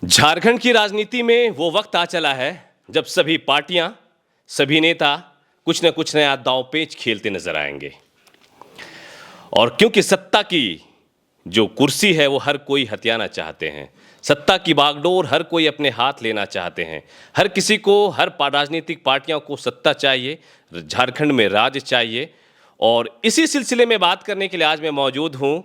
झारखंड की राजनीति में वो वक्त आ चला है जब सभी पार्टियां, सभी नेता कुछ न कुछ नया दांव-पेच खेलते नजर आएंगे। और क्योंकि सत्ता की जो कुर्सी है वो हर कोई हथियाना चाहते हैं। सत्ता की बागडोर हर कोई अपने हाथ लेना चाहते हैं। हर किसी को, राजनीतिक पार्टियों को सत्ता चाहिए, झारखंड में राज चाहिए। और इसी सिलसिले में बात करने के लिए आज मैं मौजूद हूं।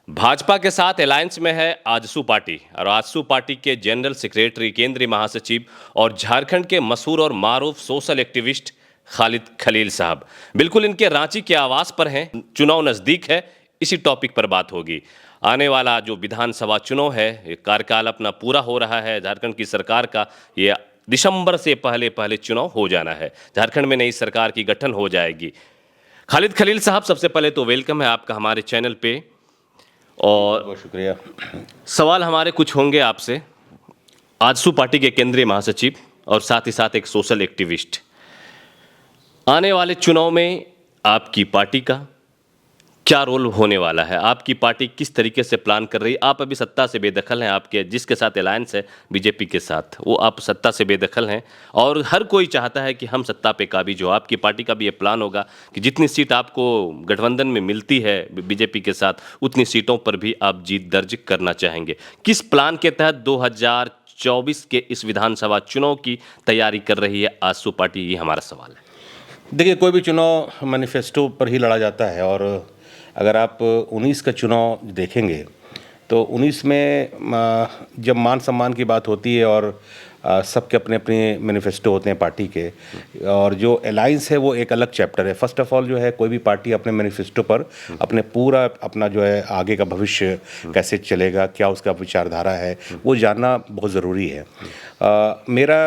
भाजपा के साथ अलायंस में है आजसू पार्टी और आजसू पार्टी के जनरल सेक्रेटरी, केंद्रीय महासचिव और झारखंड के मशहूर और मारूफ सोशल एक्टिविस्ट खालिद खलील साहब बिल्कुल इनके रांची के आवास पर हैं। चुनाव नजदीक है, इसी टॉपिक पर बात होगी। आने वाला जो विधानसभा चुनाव है, ये कार्यकाल अपना पूरा हो रहा है झारखंड की सरकार का। ये दिसंबर से पहले पहले चुनाव हो जाना है। झारखंड में नई सरकार की गठन हो जाएगी। खालिद खलील साहब, सबसे पहले तो वेलकम है आपका हमारे चैनल पे। और बहुत शुक्रिया। सवाल हमारे कुछ होंगे आपसे। आजसू पार्टी के केंद्रीय महासचिव और साथ ही साथ एक सोशल एक्टिविस्ट, आने वाले चुनाव में आपकी पार्टी का क्या रोल होने वाला है? आपकी पार्टी किस तरीके से प्लान कर रही है? आप अभी सत्ता से बेदखल हैं, आपके जिसके साथ अलायंस है बीजेपी के साथ, वो आप सत्ता से बेदखल हैं और हर कोई चाहता है कि हम सत्ता पे काबिज हो। आपकी पार्टी का भी ये प्लान होगा कि जितनी सीट आपको गठबंधन में मिलती है बीजेपी के साथ, उतनी सीटों पर भी आप जीत दर्ज करना चाहेंगे। किस प्लान के तहत 2024 के इस विधानसभा चुनाव की तैयारी कर रही है आजसू पार्टी? ये हमारा सवाल है। देखिए, कोई भी चुनाव मैनिफेस्टो पर ही लड़ा जाता है और अगर आप 19 का चुनाव देखेंगे तो 19 में जब मान सम्मान की बात होती है और सबके अपने अपने मैनिफेस्टो होते हैं पार्टी के, और जो अलायंस है वो एक अलग चैप्टर है। फर्स्ट ऑफ ऑल जो है, कोई भी पार्टी अपने मैनिफेस्टो पर अपने पूरा अपना जो है आगे का भविष्य कैसे चलेगा, क्या उसका विचारधारा है, वो जानना बहुत ज़रूरी है। मेरा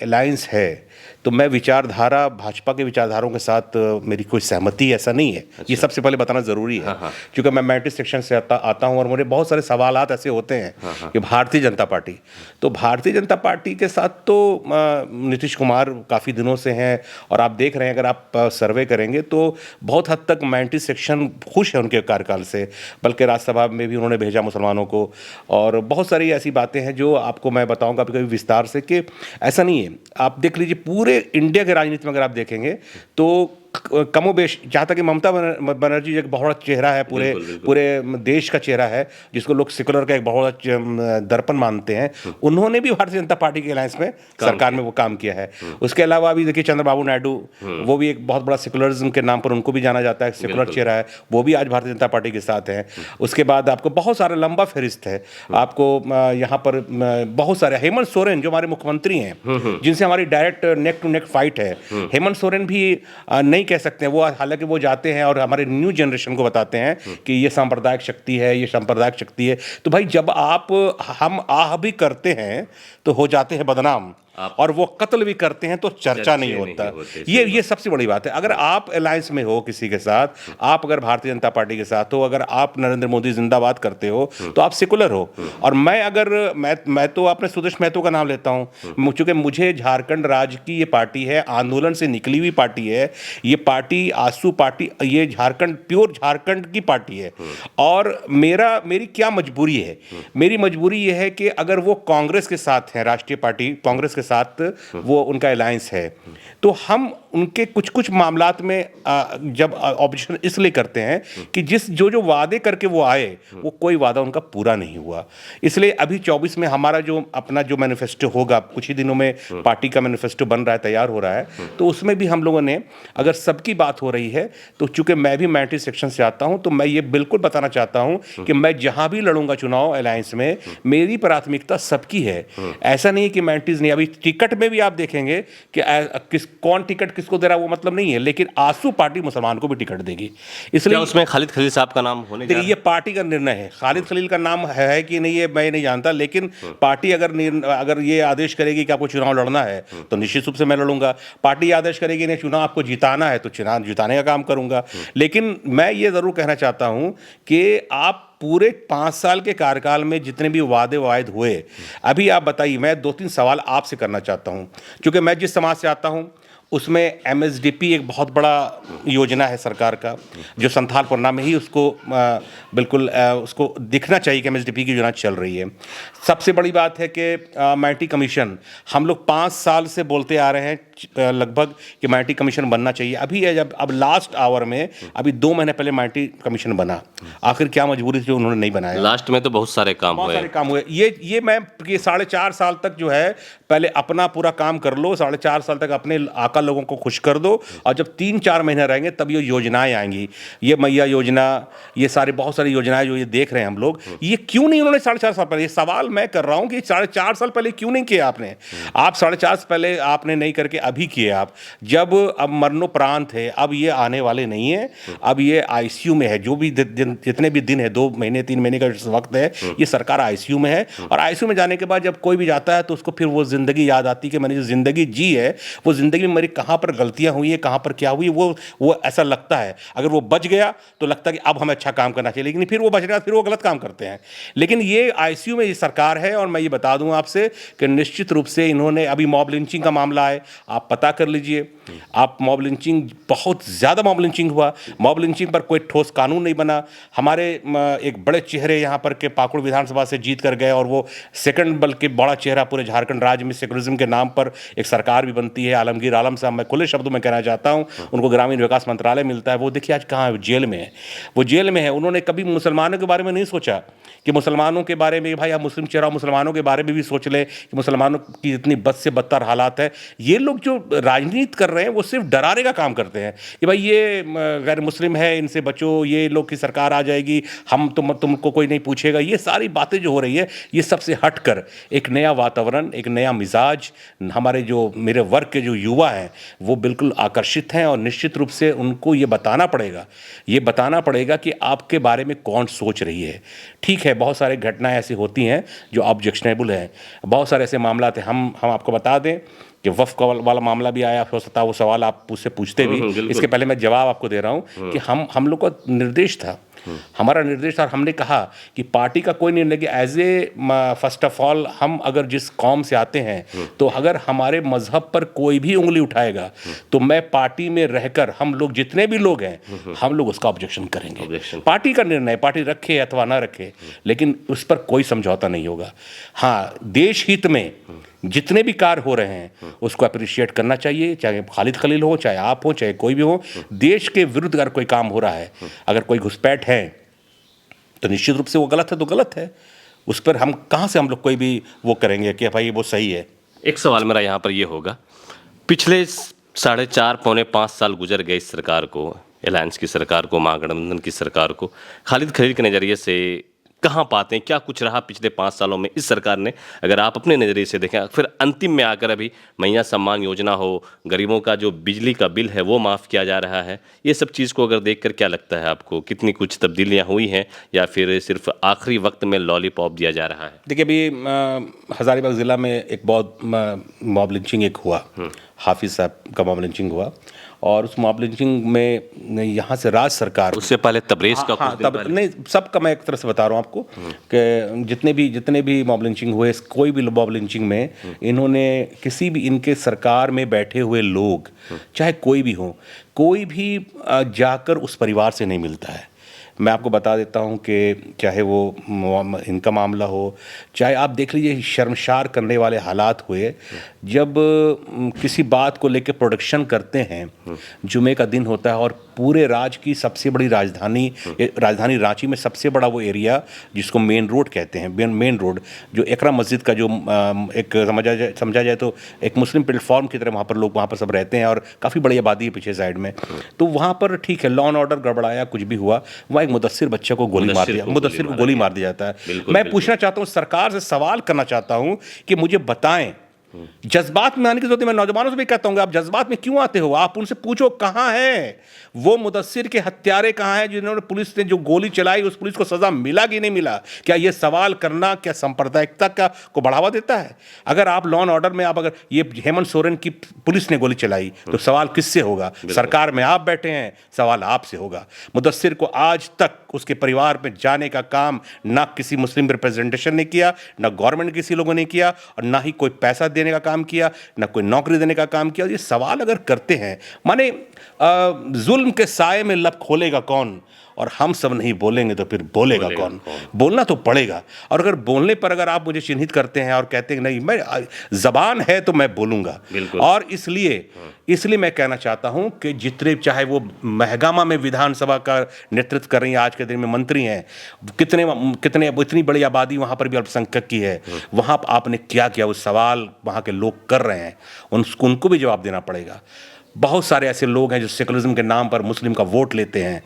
अलायंस है तो मैं विचारधारा, भाजपा के विचारधाराओं के साथ मेरी कोई सहमति ऐसा नहीं है। ये सबसे पहले बताना ज़रूरी है। क्योंकि मैं मैट्रिक सेक्शन से आता हूँ और मुझे बहुत सारे सवालात ऐसे होते हैं कि भारतीय जनता पार्टी के साथ तो नीतीश कुमार काफ़ी दिनों से हैं और आप देख रहे हैं, अगर आप सर्वे करेंगे तो बहुत हद तक मैट्रिक सेक्शन खुश है उनके कार्यकाल से, बल्कि राज्यसभा में भी उन्होंने भेजा मुसलमानों को। और बहुत सारी ऐसी बातें हैं जो आपको मैं बताऊंगा कभी विस्तार से कि ऐसा नहीं है। आप देख लीजिए, पूरे इंडिया के राजनीति में अगर आप देखेंगे तो कमोबेश, जहाँ तक कि ममता बनर्जी एक बहुत बड़ा चेहरा है, पूरे देश का चेहरा है, जिसको लोग सेकुलर का एक बहुत बड़ा दर्पण मानते हैं, उन्होंने भी भारतीय जनता पार्टी के अलायंस में सरकार में वो काम किया है। उसके अलावा अभी देखिए चंद्रबाबू नायडू, वो भी एक बहुत बड़ा सेकुलरिज्म के नाम पर उनको भी जाना जाता है, सेकुलर चेहरा है, वो भी आज भारतीय जनता पार्टी के साथ हैं। उसके बाद आपको बहुत सारा लंबा फहरिस्त है। आपको यहाँ पर बहुत सारे, हेमंत सोरेन जो हमारे मुख्यमंत्री हैं, जिनसे हमारी direct neck to neck fight है, हेमंत सोरेन भी नहीं कह सकते हैं वो, हालांकि वो जाते हैं और हमारे न्यू जनरेशन को बताते हैं कि ये सांप्रदायिक शक्ति है, ये सांप्रदायिक शक्ति है। तो भाई, जब हम आह भी करते हैं तो हो जाते हैं बदनाम, और वो कत्ल भी करते हैं तो चर्चा नहीं होता। ये सबसे बड़ी बात है। अगर आप अलायंस में हो किसी के साथ, आप अगर भारतीय जनता पार्टी के साथ हो, अगर आप नरेंद्र मोदी जिंदाबाद करते हो तो आप सेकुलर हो। और मैं तो अपने सुदेश महतो का नाम लेता हूं, क्योंकि मुझे झारखंड राज्य की ये पार्टी है, आंदोलन से निकली हुई पार्टी है ये पार्टी, आजसू पार्टी, ये झारखंड, प्योर झारखंड की पार्टी है। और मेरी क्या मजबूरी है? मेरी मजबूरी ये है कि अगर वो कांग्रेस के साथ है, राष्ट्रीय पार्टी कांग्रेस के साथ वो उनका अलायंस है, तो हम उनके कुछ कुछ मामलात में जब ऑब्जेक्शन इसलिए करते हैं कि जो वादे करके वो आए, वो कोई वादा उनका पूरा नहीं हुआ। इसलिए अभी 24 में हमारा जो अपना जो मैनिफेस्टो होगा, कुछ ही दिनों में पार्टी का मैनिफेस्टो बन रहा है, तैयार हो रहा है, तो उसमें भी हम लोगों ने, अगर सबकी बात हो रही है तो चूंकि मैं भी मैट्रिक सेक्शन से आता हूं, तो मैं ये बिल्कुल बताना चाहता हूं कि मैं जहां भी लड़ूंगा चुनाव अलायंस में, मेरी प्राथमिकता सबकी है। ऐसा नहीं कि मैट्रिक्स नहीं। अभी टिकट में भी आप देखेंगे कि कौन टिकट किसको दे रहा है, वो मतलब नहीं है, लेकिन आजसू पार्टी मुसलमान को भी टिकट देगी। इसलिए उसमें खालिद खलील साहब का नाम होने जा रहा है? ये पार्टी का निर्णय है। खालिद खलील का नाम है कि नहीं, ये मैं नहीं जानता, लेकिन पार्टी अगर ये आदेश करेगी कि आपको चुनाव लड़ना है तो निश्चित रूप से मैं लड़ूंगा। पार्टी आदेश करेगी नहीं, चुनाव आपको जिताना है, तो चुनाव जिताने का काम करूंगा। लेकिन मैं ये जरूर कहना चाहता हूं कि आप पूरे 5 साल के कार्यकाल में जितने भी वादे वायद हुए, अभी आप बताइए, मैं 2-3 सवाल आपसे करना चाहता हूं, क्योंकि मैं जिस समाज से आता हूं उसमें एमएसडीपी एक बहुत बड़ा योजना है सरकार का, जो संथाल परना में ही उसको बिल्कुल उसको दिखना चाहिए कि एमएसडीपी की योजना चल रही है। सबसे बड़ी बात है कि मैटी कमीशन हम लोग 5 साल से बोलते आ रहे हैं लगभग कि मैटी कमीशन बनना चाहिए। अभी है जब अब लास्ट आवर में अभी 2 महीने पहले मैटी कमीशन बना, आखिर क्या मजबूरी थी उन्होंने नहीं बनाया। लास्ट में तो बहुत सारे काम हुए। ये मैं ये 4.5 साल तक जो है पहले अपना पूरा काम कर लो, 4.5 साल तक अपने आका लोगों को खुश कर दो, और जब 3-4 महीने रहेंगे तब ये योजनाएं आएंगी, ये मैया योजना, ये सारे बहुत सारी योजनाएं जो ये देख रहे हैं हम लोग, ये क्यों नहीं उन्होंने 4.5 साल पहले, ये सवाल मैं कर रहा हूं कि 4.5 साल पहले क्यों नहीं किया आपने? आप 4.5 साल पहले आपने नहीं करके अभी किए आप, जब अब मरणोपरांत है, अब ये आने वाले नहीं है, अब ये आईसीयू में है, जो भी जितने भी दिन है, 2 महीने 3 महीने का वक्त है, ये सरकार आईसीयू में है, और आईसीयू में जाने के बाद जब कोई भी जाता है तो उसको फिर वो जिंदगी याद आती कि मैंने जो जिंदगी जी है, वो जिंदगी में मेरी कहाँ पर गलतियां हुई है, कहाँ पर क्या हुई, वो ऐसा लगता है। अगर वो बच गया तो लगता है कि अब हमें अच्छा काम करना चाहिए, लेकिन फिर वो बच गया, फिर वो गलत काम करते हैं। लेकिन ये आईसीयू में ये सरकार है, और मैं ये बता दूं आपसे कि निश्चित रूप से इन्होंने अभी मॉब लिंचिंग का मामला है, आप पता कर लीजिए, आप मॉब लिंचिंग, बहुत ज़्यादा मॉब लिंचिंग हुआ, मॉब लिंचिंग पर कोई ठोस कानून नहीं बना। हमारे एक बड़े चेहरे यहाँ पर के पाकुड़ विधानसभा से जीत कर गए, और वो सेकंड बल्कि बड़ा चेहरा पूरे झारखंड राज्य में सेकुलरिज्म के नाम पर एक सरकार भी बनती है। आलमगीर आलम साहब, मैं खुले शब्दों में कहना चाहता हूँ, उनको ग्रामीण विकास मंत्रालय मिलता है, वो देखिए आज कहाँ है, जेल में है, वो जेल में है। उन्होंने कभी मुसलमानों के बारे में नहीं सोचा कि मुसलमानों के बारे में, भाई आप मुस्लिम चेहरा, मुसलमानों के बारे में भी सोच ले कि मुसलमानों की इतनी बद से बदतर हालात है। ये लोग जो राजनीति कर रहे हैं वो सिर्फ डराने का काम करते हैं कि भाई ये गैर मुस्लिम है, इनसे बचो, ये लोग की सरकार आ जाएगी, हम तुमको कोई नहीं पूछेगा। ये सारी बातें जो हो रही है, ये सबसे हटकर एक नया वातावरण, एक नया मिजाज, हमारे जो मेरे वर्ग के जो युवा हैं वो बिल्कुल आकर्षित हैं, और निश्चित रूप से उनको ये बताना पड़ेगा कि आपके बारे में कौन सोच रही है। ठीक है, बहुत सारे घटनाएं ऐसी होती हैं जो ऑब्जेक्शनेबल हैं, बहुत सारे ऐसे मामला थे। हम आपको बता दें कि वफ़ वाला मामला भी आया, हो सकता है वो सवाल आप मुझसे पूछते भी, इसके पहले मैं जवाब आपको दे रहा हूँ कि हम लोग का निर्देश था, हमारा निर्देश था, और हमने कहा कि पार्टी का कोई निर्णय कि as a first of all हम अगर जिस कौम से आते हैं, तो अगर हमारे मजहब पर कोई भी उंगली उठाएगा तो मैं पार्टी में रहकर, हम लोग जितने भी लोग हैं, हम लोग उसका ऑब्जेक्शन करेंगे। पार्टी का निर्णय, पार्टी रखे अथवा ना रखे, लेकिन उस पर कोई समझौता नहीं होगा। हाँ, देश हित में जितने भी कार्य हो रहे हैं उसको अप्रिशिएट करना चाहिए, चाहे खालिद खलील हो, चाहे आप हो, चाहे कोई भी हो। देश के विरुद्ध अगर कोई काम हो रहा है, अगर कोई घुसपैठ है, तो निश्चित रूप से वो गलत है तो गलत है, उस पर हम कहाँ से हम लोग कोई भी वो करेंगे कि भाई वो सही है। एक सवाल मेरा यहाँ पर ये होगा, पिछले 4.5 पौने 5 साल गुजर गए इस सरकार को, अलायंस की सरकार को, महागठबंधन की सरकार को, खालिद खलील के नज़रिए से कहाँ पाते हैं, क्या कुछ रहा पिछले 5 सालों में इस सरकार ने, अगर आप अपने नज़रिए से देखें, फिर अंतिम में आकर अभी मैया सम्मान योजना हो, गरीबों का जो बिजली का बिल है वो माफ़ किया जा रहा है, ये सब चीज़ को अगर देखकर क्या लगता है आपको, कितनी कुछ तब्दीलियाँ हुई हैं, या फिर सिर्फ आखिरी वक्त में लॉलीपॉप दिया जा रहा है? देखिए, अभी हज़ारीबाग ज़िला में एक बहुत मॉब लिंचिंग एक हुआ, हाफिज़ साहब का मॉब लिंचिंग हुआ, और उस मॉब लिंचिंग में यहाँ से राज्य सरकार, उससे पहले तबरेज़ का हाँ, तब नहीं, सबका मैं एक तरह से बता रहा हूँ आपको कि जितने भी मॉब लिंचिंग हुए, कोई भी मॉब लिंचिंग में इन्होंने किसी भी इनके सरकार में बैठे हुए लोग, चाहे कोई भी हो, कोई भी जाकर उस परिवार से नहीं मिलता है। मैं आपको बता देता हूं कि चाहे वो इनका मामला हो, चाहे आप देख लीजिए शर्मसार करने वाले हालात हुए जब किसी बात को लेकर प्रोडक्शन करते हैं, जुमे का दिन होता है और पूरे राज्य की सबसे बड़ी राजधानी रांची में सबसे बड़ा वो एरिया जिसको मेन रोड कहते हैं, मेन रोड जो एकरा मस्जिद का जो एक समझा जाए तो एक मुस्लिम प्लेटफॉर्म की तरह वहाँ पर लोग वहाँ पर सब रहते हैं और काफ़ी बड़ी आबादी है पीछे साइड में। तो वहाँ पर ठीक है, लॉ एंड ऑर्डर गड़बड़ाया, कुछ भी हुआ, वहाँ एक मुदस्सिर बच्चे को गोली मार दिया जाता है। मैं पूछना चाहता हूँ, सरकार से सवाल करना चाहता हूँ कि मुझे बताएं, जज्बात में आने की जरूरत है। मैं नौजवानों से भी कहता हूँ, आप जज्बात में क्यों आते हो? आप उनसे पूछो कहाँ है वो मुदस्सिर के हत्यारे, कहाँ हैं जिन्होंने, पुलिस ने जो गोली चलाई, उस पुलिस को सजा मिला कि नहीं मिला? क्या ये सवाल करना क्या सांप्रदायिकता का को बढ़ावा देता है? अगर आप लॉ एंड ऑर्डर में आप अगर ये हेमंत सोरेन की पुलिस ने गोली चलाई तो सवाल किससे होगा? सरकार में आप बैठे हैं, सवाल आपसे होगा। मुदस्सिर को आज तक उसके परिवार में जाने का काम ना किसी मुस्लिम रिप्रेजेंटेशन ने किया, ना गवर्नमेंट किसी लोगों ने किया, और ना ही कोई पैसा देने देने का काम किया, ना कोई नौकरी देने का काम किया। ये सवाल अगर करते हैं, माने जुल्म के साए में लब खोलेगा कौन, और हम सब नहीं बोलेंगे तो फिर बोलेगा कौन? बोलना तो पड़ेगा। और अगर बोलने पर अगर आप मुझे चिन्हित करते हैं और कहते हैं नहीं, मैं जबान है तो मैं बोलूँगा। और इसलिए मैं कहना चाहता हूँ कि जितने, चाहे वो महगामा में विधानसभा का नेतृत्व कर रही हैं आज के दिन में मंत्री हैं, कितने इतनी बड़ी आबादी वहाँ पर भी अल्पसंख्यक की है, वहाँ आपने क्या किया? वो सवाल वहाँ के लोग कर रहे हैं, उनको भी जवाब देना पड़ेगा। बहुत सारे ऐसे लोग हैं जो सेकुलरिज्म के नाम पर मुस्लिम का वोट लेते हैं,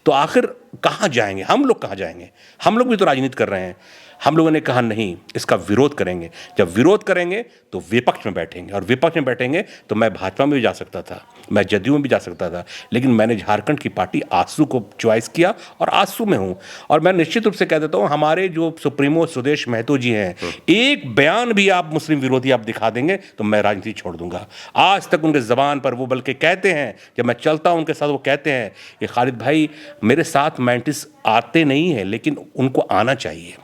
तो आखिर कहाँ जाएंगे हम लोग? कहाँ जाएंगे? हम लोग भी तो राजनीति कर रहे हैं। हम लोगों ने कहा नहीं, इसका विरोध करेंगे। जब विरोध करेंगे तो विपक्ष में बैठेंगे, और विपक्ष में बैठेंगे तो मैं भाजपा में भी जा सकता था, मैं जदयू में भी जा सकता था, लेकिन मैंने झारखंड की पार्टी आजसू को चॉइस किया और आजसू में हूँ। और मैं निश्चित रूप से कह देता हूँ, हमारे जो सुप्रीमो सुदेश महतो जी हैं, एक बयान भी आप मुस्लिम विरोधी आप दिखा देंगे तो मैं राजनीति छोड़ दूंगा। आज तक उनके ज़बान पर वो बल्कि कहते हैं, जब मैं चलता हूँ उनके साथ, वो कहते हैं कि खालिद भाई मेरे साथ मैंटिस आते नहीं हैं, लेकिन उनको आना चाहिए,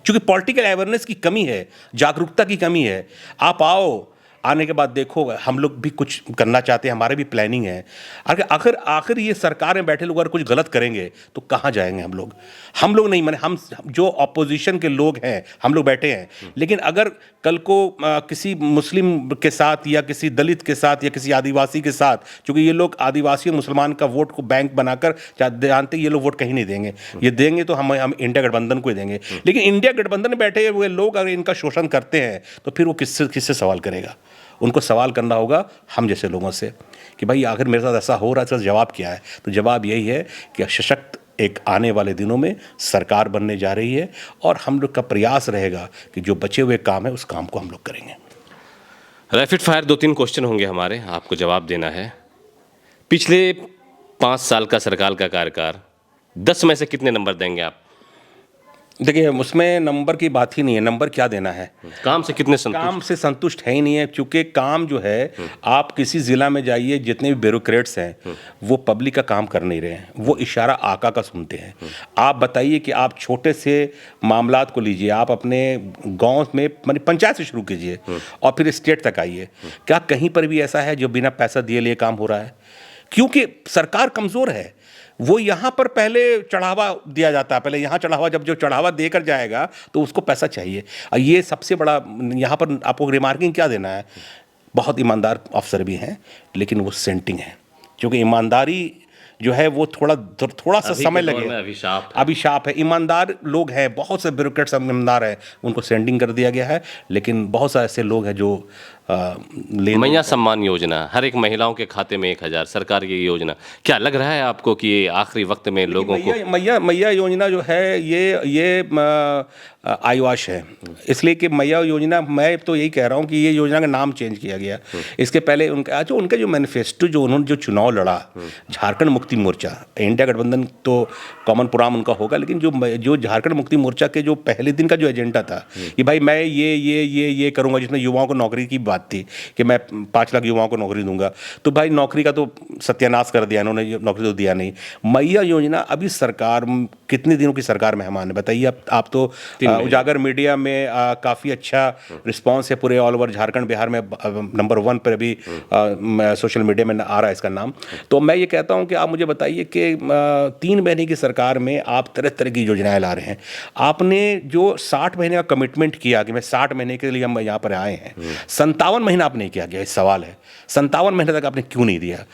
क्योंकि पॉलिटिकल अवेयरनेस की कमी है, जागरूकता की कमी है। आप आओ, आने के बाद देखो, हम लोग भी कुछ करना चाहते हैं, हमारे भी प्लानिंग है। अगर आखिर ये सरकार में बैठे लोग अगर कुछ गलत करेंगे तो कहाँ जाएंगे हम लोग? हम लोग नहीं, मैंने हम जो ऑपोजिशन के लोग हैं, हम लोग बैठे हैं, लेकिन अगर कल को किसी मुस्लिम के साथ या किसी दलित के साथ या किसी आदिवासी के साथ, क्योंकि ये लोग आदिवासी और मुसलमान का वोट को बैंक बनाकर जानते, ये लोग वोट कहीं नहीं देंगे, ये देंगे तो हम इंडिया गठबंधन को ही देंगे। लेकिन इंडिया गठबंधन में बैठे हुए लोग अगर इनका शोषण करते हैं तो फिर वो किससे सवाल करेगा? उनको सवाल करना होगा हम जैसे लोगों से कि भाई आखिर मेरे साथ ऐसा हो रहा है, इसका जवाब क्या है? तो जवाब यही है कि सशक्त एक आने वाले दिनों में सरकार बनने जा रही है, और हम लोग का प्रयास रहेगा कि जो बचे हुए काम है उस काम को हम लोग करेंगे। रैपिड फायर 2-3 क्वेश्चन होंगे हमारे, आपको जवाब देना है। पिछले 5 साल का सरकार का कार्यकाल, 10 में से कितने नंबर देंगे आप? देखिए, उसमें नंबर की बात ही नहीं है, नंबर क्या देना है? काम से कितने संतुष्ट? काम से संतुष्ट है ही नहीं है, क्योंकि काम जो है, आप किसी ज़िला में जाइए, जितने भी ब्यूरोक्रेट्स हैं वो पब्लिक का काम कर नहीं रहे हैं, वो इशारा आका का सुनते हैं। आप बताइए कि आप छोटे से मामलात को लीजिए, आप अपने गांव में माने पंचायत से शुरू कीजिए और फिर स्टेट तक आइए, क्या कहीं पर भी ऐसा है जो बिना पैसा दिए लिए काम हो रहा है? क्योंकि सरकार कमज़ोर है। वो यहाँ पर पहले चढ़ावा दिया जाता है, पहले यहाँ चढ़ावा, जब जो चढ़ावा देकर जाएगा तो उसको पैसा चाहिए। और ये सबसे बड़ा यहाँ पर आपको रिमार्किंग क्या देना है, बहुत ईमानदार अफसर भी हैं, लेकिन वो सेंटिंग है, क्योंकि ईमानदारी जो है वो थोड़ा सा समय लगे, अभिशाप है। ईमानदार लोग हैं, बहुत से ब्यूरोक्रेट्स ईमानदार हैं, उनको सेंडिंग कर दिया गया है, लेकिन बहुत सारे ऐसे लोग हैं जो मैया सम्मान योजना, हर एक महिलाओं के खाते में 1000, सरकार की योजना, क्या लग रहा है आपको कि ये आखिरी वक्त में लोगों को? मैया योजना जो है ये आईवाश है, इसलिए कि मैया योजना, मैं तो यही कह रहा हूँ कि ये योजना का नाम चेंज किया गया। इसके पहले उनका जो मैनिफेस्टो, जो उन्होंने जो चुनाव लड़ा, झारखंड मुक्ति मोर्चा, इंडिया गठबंधन तो कॉमन प्रोग्राम उनका होगा, लेकिन जो झारखंड मुक्ति मोर्चा के जो पहले दिन का जो एजेंडा था कि भाई मैं ये करूँगा, जिसमें युवाओं को नौकरी की बात थी कि मैं 5 लाख युवाओं को नौकरी दूंगा, तो भाई नौकरी का तो सत्यानाश कर दिया इन्होंने, नौकरी तो दिया नहीं। मैया योजना, अभी सरकार कितने दिनों की सरकार मेहमान है बताइए आप तो उजागर मीडिया में काफ़ी अच्छा रिस्पांस है, पूरे ऑल ओवर झारखंड बिहार में नंबर 1 पर अभी सोशल मीडिया में आ रहा है इसका नाम। तो मैं ये कहता हूँ कि आप मुझे बताइए कि 3 महीने की सरकार में आप तरह तरह की योजनाएं ला रहे हैं। आपने जो 60 महीने का कमिटमेंट किया कि मैं 60 महीने के लिए हम यहाँ पर आए हैं, 57 महीना आपने नहीं किया गया। इस सवाल है 57 महीने तक आपने क्यों नहीं दिया?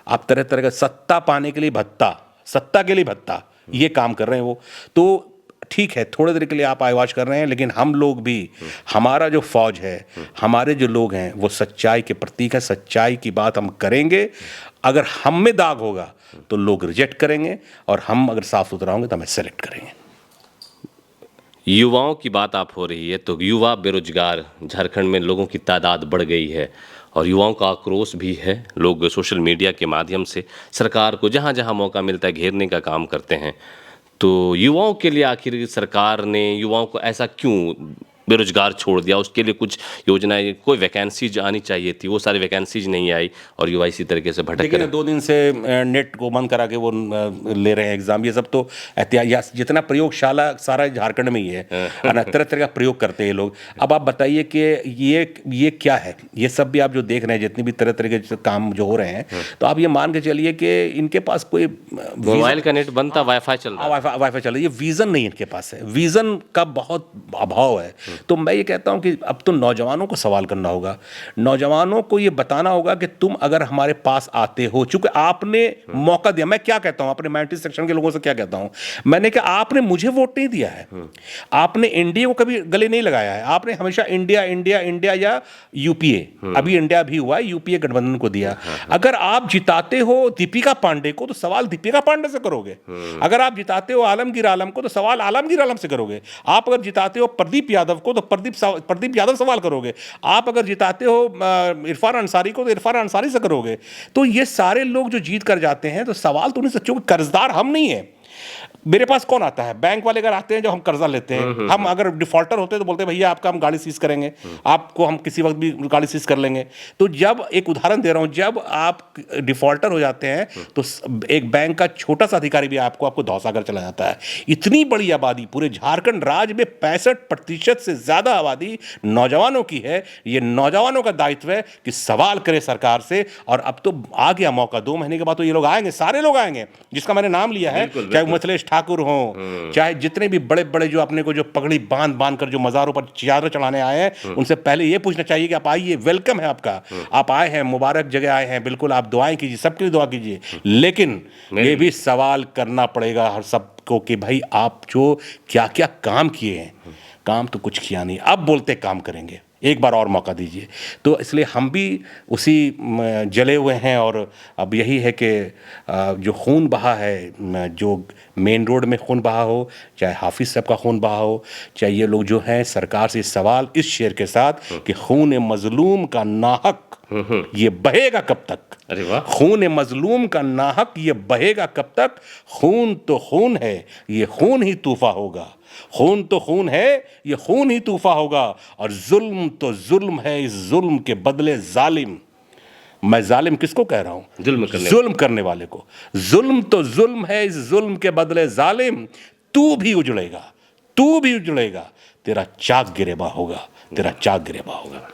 आप तरह तरह का सत्ता पाने के लिए भत्ता, सत्ता के लिए भत्ता, ये काम कर रहे हैं वो। तो ठीक है, थोड़ी देर के लिए आप आवाज़ कर रहे हैं, लेकिन हम लोग भी, हमारा जो फौज है, हमारे जो लोग हैं, वो सच्चाई के प्रतीक है। सच्चाई की बात हम करेंगे। अगर हम में दाग होगा तो लोग रिजेक्ट करेंगे, और हम अगर साफ सुथरा होंगे तो हमें सेलेक्ट करेंगे। युवाओं की बात आप हो रही है, तो युवा बेरोजगार, झारखंड में लोगों की तादाद बढ़ गई है और युवाओं का आक्रोश भी है। लोग सोशल मीडिया के माध्यम से सरकार को जहां जहां मौका मिलता है घेरने का काम करते हैं। तो युवाओं के लिए आखिर सरकार ने युवाओं को ऐसा क्यों बेरोजगार छोड़ दिया, उसके लिए कुछ योजनाएं, कोई वैकेंसीज आनी चाहिए थी, वो सारी वैकेंसीज नहीं आई और युवा इसी तरीके से भटक लेकिन रहे। 2 दिन से नेट को बंद करा के वो ले रहे हैं एग्जाम। ये सब तो एहतियात, जितना प्रयोगशाला सारा झारखंड में ही है ना, तरह तरह का प्रयोग करते हैं ये लोग। अब आप बताइए कि ये क्या है, ये सब भी आप जो देख रहे हैं, जितनी भी तरह तरह के काम जो हो रहे हैं, तो आप ये मान के चलिए कि इनके पास कोई मोबाइल का नेट बंद था, वाईफाई चल रहा है। वाईफाई चल रही है, विजन नहीं इनके पास है, विजन का बहुत अभाव है। तो मैं ये कहता हूं कि अब तो नौजवानों को सवाल करना होगा, नौजवानों को ये बताना होगा कि तुम अगर हमारे पास आते हो, चूंकि आपने मौका दिया। मैं क्या कहता हूं, अपने माइनॉरिटी सेक्शन के लोगों से क्या कहता हूं, मैंने कहा आपने मुझे वोट नहीं दिया है, आपने एनडीए को कभी गले नहीं लगाया है, आपने हमेशा इंडिया इंडिया इंडिया या यूपीए, अभी इंडिया भी हुआ है, यूपीए गठबंधन को दिया। अगर आप जिताते हो दीपिका पांडे को, तो सवाल दीपिका पांडे से करोगे। अगर आप जिताते हो आलमगीर आलम को, तो सवाल आलमगीर आलम से करोगे। आप अगर जिताते हो प्रदीप यादव को, तो प्रदीप यादव सवाल करोगे। आप अगर जिताते हो इरफान अंसारी को, तो इरफान अंसारी से करोगे। तो ये सारे लोग जो जीत कर जाते हैं, तो सवाल तो उन्हीं से, क्योंकि कर्जदार हम नहीं है। मेरे पास कौन आता है, बैंक वाले अगर आते हैं, जो हम कर्जा लेते हैं, हम अगर डिफॉल्टर होते हैं तो बोलते हैं भैया आपका हम गाड़ी सीज करेंगे, आपको हम किसी वक्त भी गाड़ी सीज कर लेंगे। तो जब, एक उदाहरण दे रहा हूं, जब आप डिफॉल्टर हो जाते हैं, तो एक बैंक का छोटा सा अधिकारी भी आपको धौंसा कर चला जाता है। इतनी बड़ी आबादी, पूरे झारखंड राज्य में 65% से ज्यादा आबादी नौजवानों की है। ये नौजवानों का दायित्व है कि सवाल करे सरकार से। और अब तो आ गया मौका, 2 महीने के बाद तो ये लोग आएंगे, सारे लोग आएंगे जिसका मैंने नाम लिया है, चाहे मिथिलेश ठाकुर हो, चाहे जितने भी बड़े बड़े जो अपने को जो पगड़ी बांध कर जो मज़ारों पर चादर चढ़ाने आए हैं, उनसे पहले ये पूछना चाहिए कि आप आइए, वेलकम है आपका, आप आए हैं, मुबारक जगह आए हैं, बिल्कुल आप दुआएं कीजिए, सबके लिए दुआ कीजिए। लेकिन ये भी सवाल करना पड़ेगा हर सबको कि भाई आप जो क्या क्या काम किए हैं, काम तो कुछ किया नहीं, अब बोलते काम करेंगे, एक बार और मौका दीजिए। तो इसलिए हम भी उसी जले हुए हैं। और अब यही है कि जो खून बहा है, जो मेन रोड में खून बहा हो, चाहे हाफिज साहब का खून बहा हो, चाहे ये लोग जो हैं, सरकार से सवाल इस शेर के साथ कि खून मजलूम का नाहक ये बहेगा कब तक। अरे वाह, खून मजलूम का नाहक ये बहेगा कब तक। खून तो खून है, ये खून ही तूफा होगा। खून तो खून है, ये खून ही तूफा होगा। और जुल्म तो जुल्म है, इस जुल्म के बदले जालिम। मैं जालिम किसको कह रहा हूं? जुल्म करने वाले को। जुल्म तो जुल्म है, इस जुल्म के बदले जालिम। तू भी उजड़ेगा, तू भी उजड़ेगा, तेरा चाक गिरेबा होगा, तेरा चाक गिरेबा होगा।